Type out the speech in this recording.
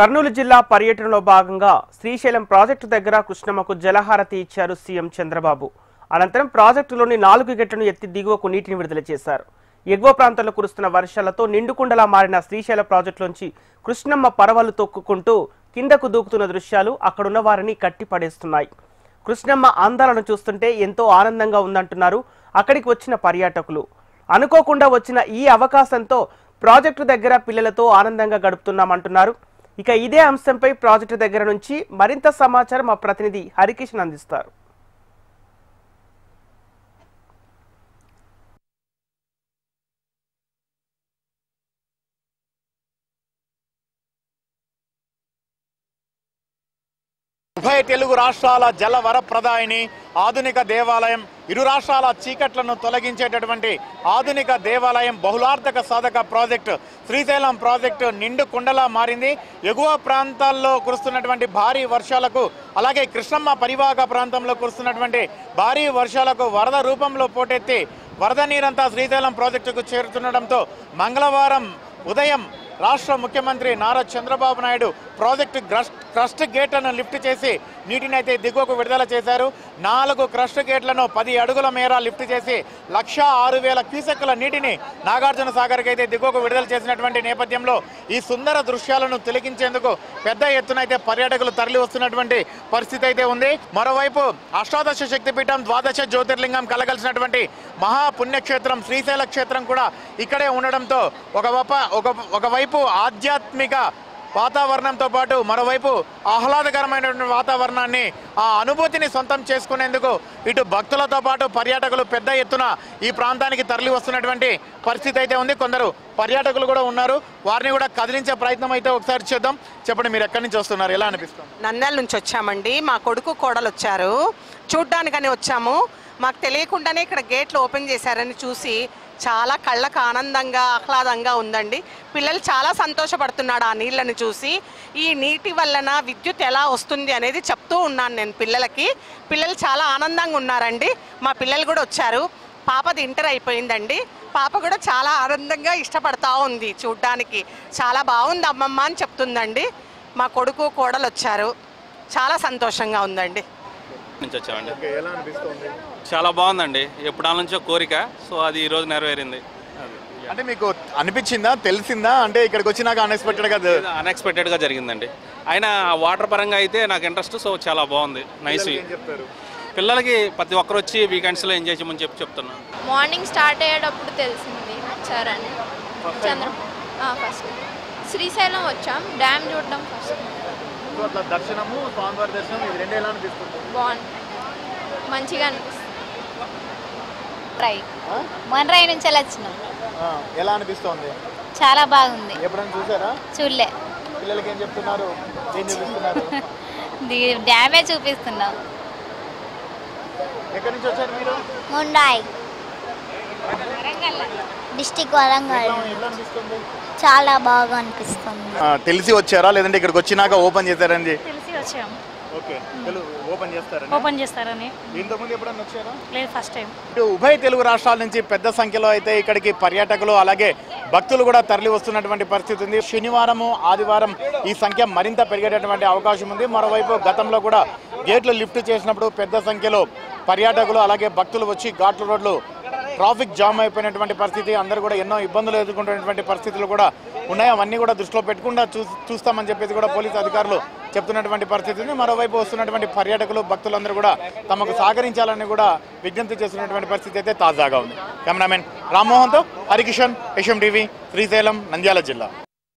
కర్నూలు జిల్లా పర్యటనలో భాగంగా శ్రీశైలం ప్రాజెక్టు దగ్గర కృష్ణమ్మకు జలహారతి ఇచ్చారు సీఎం చంద్రబాబు. అనంతరం ప్రాజెక్టులోని 4 గేట్లను ఎత్తి దిగువకు నీటిని విడుదల చేశారు. ఎగువ ప్రాంతాల్లో కురుస్తున్న వర్షాలతో నిండుకుండలా మారిన శ్రీశైలం ప్రాజెక్టులోంచి కృష్ణమ్మ పరవళ్లు తొక్కుకుంటూ కిందకు దూకుతున్న దృశ్యాలు అక్కడున్న వారిని కట్టిపడేస్తున్నాయి. కృష్ణమ్మ అందాలను చూస్తుంటే ఎంతో ఆనందంగా ఉందంటున్నారు అక్కడికి వచ్చిన పర్యాటకులు. అనుకోకుండా వచ్చిన ఈ అవకాశంతో ప్రాజెక్టు దగ్గర పిల్లలతో ఆనందంగా గడుపుతున్నామంటున్నారు. ఇక ఇదే అంశంపై ప్రాజెక్టు దగ్గర నుంచి మరింత సమాచారం మా ప్రతినిధి హరికిషన్ అందిస్తారు. ఉభయ తెలుగు రాష్ట్రాల జల వరప్రదాయిని ఆధునిక దేవాలయం, ఇరు రాష్ట్రాల చీకట్లను తొలగించేటటువంటి ఆధునిక దేవాలయం, బహుళార్థక సాధక ప్రాజెక్టు శ్రీశైలం ప్రాజెక్టు నిండు కుండలా మారింది. ఎగువ ప్రాంతాల్లో కురుస్తున్నటువంటి భారీ వర్షాలకు, అలాగే కృష్ణమ్మ పరివాహక ప్రాంతంలో కురుస్తున్నటువంటి భారీ వర్షాలకు వరద రూపంలో పోటెత్తి వరద నీరంతా శ్రీశైలం ప్రాజెక్టుకు చేరుతుండటంతో మంగళవారం ఉదయం రాష్ట్ర ముఖ్యమంత్రి నారా చంద్రబాబు నాయుడు ప్రాజెక్టు క్రస్ట్ గేట్లను లిఫ్ట్ చేసి నీటిని అయితే దిగువకు విడుదల చేశారు. 4 క్రస్ట్ గేట్లను 10 అడుగుల మేర లిఫ్ట్ చేసి 1,06,000 క్యూసెక్కుల నీటిని నాగార్జున సాగర్కి అయితే దిగువకు విడుదల చేసినటువంటి నేపథ్యంలో ఈ సుందర దృశ్యాలను తిలకించేందుకు పెద్ద ఎత్తున అయితే పర్యాటకులు తరలి వస్తున్నటువంటి పరిస్థితి అయితే ఉంది. మరోవైపు అష్టాదశ శక్తిపీఠం, ద్వాదశ జ్యోతిర్లింగం కలగలిసినటువంటి మహాపుణ్యక్షేత్రం శ్రీశైల క్షేత్రం కూడా ఇక్కడే ఉండడంతో ఒకవైపు ఆధ్యాత్మిక వాతావరణంతో పాటు మరోవైపు ఆహ్లాదకరమైనటువంటి వాతావరణాన్ని, ఆ అనుభూతిని సొంతం చేసుకునేందుకు ఇటు భక్తులతో పాటు పర్యాటకులు పెద్ద ఎత్తున ఈ ప్రాంతానికి తరలి వస్తున్నటువంటి పరిస్థితి అయితే ఉంది. కొందరు పర్యాటకులు కూడా ఉన్నారు, వారిని కూడా కదిలించే ప్రయత్నం అయితే ఒకసారి చేద్దాం. చెప్పండి, మీరు ఎక్కడి నుంచి వస్తున్నారు, ఎలా అనిపిస్తుంది? నంద్యాల నుంచి వచ్చామండి. మా కొడుకు కోడలు వచ్చారు, చూడ్డానికని వచ్చాము. మాకు తెలియకుండానే ఇక్కడ గేట్లు ఓపెన్ చేశారని చూసి చాలా కళ్ళకు ఆనందంగా, ఆహ్లాదంగా ఉందండి. పిల్లలు చాలా సంతోషపడుతున్నాడు ఆ నీళ్ళని చూసి. ఈ నీటి వలన విద్యుత్ ఎలా వస్తుంది అనేది చెప్తూ ఉన్నాను నేను పిల్లలకి. పిల్లలు చాలా ఆనందంగా ఉన్నారండి. మా పిల్లలు కూడా వచ్చారు. పాపది ఇంటర్ అయిపోయిందండి. పాప కూడా చాలా ఆనందంగా ఇష్టపడతా ఉంది చూడ్డానికి. చాలా బాగుంది అమ్మమ్మ అని చెప్తుందండి. మా కొడుకు కోడలు వచ్చారు, చాలా సంతోషంగా ఉందండి. నుంచి వచ్చామండి. చాలా బాగుందండి, ఎప్పుడా నుంచో కోరిక, సో అది ఈరోజు నెరవేరింది. అంటే మీకు అనిపించిందా, తెలిసిందా? అంటే ఇక్కడికి వచ్చినాక అన్ఎక్స్పెక్టెడ్గా జరిగిందండి. అయినా వాటర్ పరంగా అయితే నాకు ఇంట్రెస్ట్, సో చాలా బాగుంది, నైస్. పిల్లలకి ప్రతి ఒక్కరు వచ్చి వీకెండ్స్లో ఎంజాయ్ చేయమని చెప్తున్నాను. మార్నింగ్ స్టార్ట్ అయ్యేటప్పుడు తెలిసింది వచ్చారని. ఫస్ట్ శ్రీశైలం వచ్చాం, డ్యామ్ చూడడం ఫస్ట్. దర్శనము, స్వామివారి దర్శనం, ఇది రెండు ఎలా అనిపిస్తుంది? బాగుంది, మంచిగా అనిపిస్తుంది. మొన్నరాయి నుంచి వచ్చినాం. ఎలా అనిపిస్తుంది? చాలా బాగుంది. ఎప్పుడైనా చూసారా? చూడలే. పిల్లలకి ఏం చెప్తున్నారు, ఏం చూపిస్తున్నారు? డ్యామే చూపిస్తున్నాం. ఎక్కడి నుంచి వచ్చారు మీరు? ముండాయి డిస్ట్రిక్ట్ వరంగల్. ఎలా అనిపిస్తుంది? చాలా బాగా అనిపిస్తుంది. తెలిసి వచ్చారా లేదంటే ఇక్కడికి వచ్చినాక ఓపెన్ చేశారని? తెలిసి వచ్చాము. ఓకే, ఓపెన్ చేస్తారని. ఇంతకుముందు ఎప్పుడైనా వచ్చారా? లేదు, ఫస్ట్ టైం. ఇటు ఉభయ తెలుగు రాష్ట్రాల నుంచి పెద్ద సంఖ్యలో అయితే ఇక్కడికి పర్యాటకులు అలాగే భక్తులు కూడా తరలి వస్తున్నటువంటి పరిస్థితి ఉంది. శనివారం, ఆదివారం ఈ సంఖ్య మరింత పెరిగేటటువంటి అవకాశం ఉంది. మరోవైపు గతంలో కూడా గేట్లు లిఫ్ట్ చేసినప్పుడు పెద్ద సంఖ్యలో పర్యాటకులు అలాగే భక్తులు వచ్చి ఘాట్ల రోడ్లు ట్రాఫిక్ జామ్ అయిపోయినటువంటి పరిస్థితి, అందరూ కూడా ఎన్నో ఇబ్బందులు ఎదుర్కొంటున్నటువంటి పరిస్థితులు కూడా ఉన్నాయి. అవన్నీ కూడా దృష్టిలో పెట్టుకుండా చూస్తామని చెప్పేసి కూడా పోలీసు అధికారులు చెప్తున్నటువంటి పరిస్థితి ఉంది. మరోవైపు వస్తున్నటువంటి పర్యాటకులు, భక్తులందరూ కూడా తమకు సహకరించాలని కూడా విజ్ఞప్తి చేస్తున్నటువంటి పరిస్థితి అయితే తాజాగా ఉంది. కెమెరామెన్ రామ్మోహన్తో హరికిషన్, యశం టీవీ, శ్రీశైలం, నంద్యాల జిల్లా.